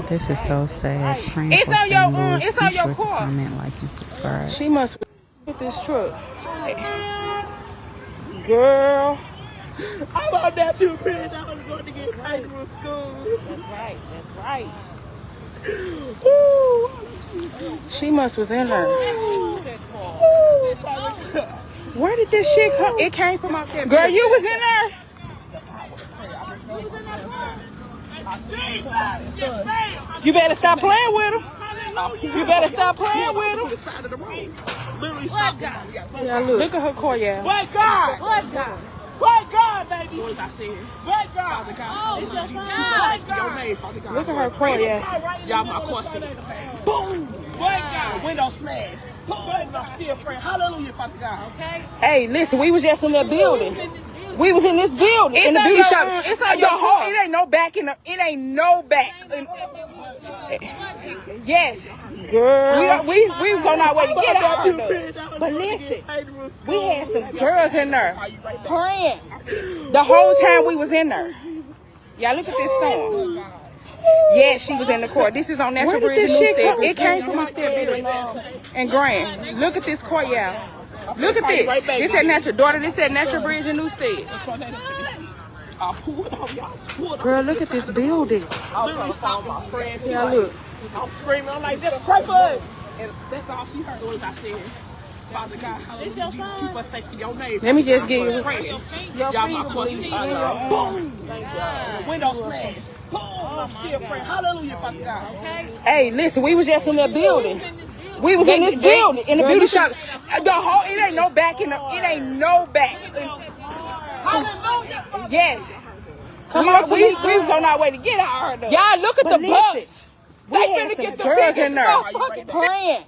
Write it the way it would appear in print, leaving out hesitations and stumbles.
This is so sad. Praying It's for on St. your Louis. it's on Be your sure to car. comment, like, and subscribe. She must hit this truck. Girl. I'm on that too, man. I was going to get paid from school. That's right. Woo. She must was in there. Where did this shit come? It came from out there. Girl, you was in there? You better stop playing with him. You better stop playing with him. Literally stop. Yeah, look at her car, yeah. But God! What God? But God, baby! So as I said, What Father God? God, Oh, it's your son. your name, Father God. Look at her car, yeah. Y'all, my question. Boom! But God, window smash. Boom! I'm still praying. Hallelujah, Father God. Okay. Hey, listen, we was just in that building. We was in this building, in the beauty shop. It's on the whole. It ain't no back in the. It ain't no back. Yes, girl. We was on our way to get out there. But listen, we had some girls in there praying the whole time we was in there. Y'all look at this storm. Yeah, she was in the court. This is on Natural Bridge and New Step. It came from out there building and Grand. Look at this court, y'all. Look at this. This said Natural Daughter. This said Natural Bridge and New Step. Girl, look at this building. Yeah, look. I'm screaming. I'm like, just pray for us. And that's all she heard. So as I said, Father God, hallelujah, Jesus, keep us safe in your name. Let me just give you Y'all, my question. Boom. Window smash. Boom. I'm still praying. Hallelujah, Father God. Hey, listen, we was just in that building. We was in this building, in the beauty shop. The whole, it ain't no back in the, it ain't no back. Yes. We was on our way to get out here. Y'all, look at the bus. They finna get the girls in there praying.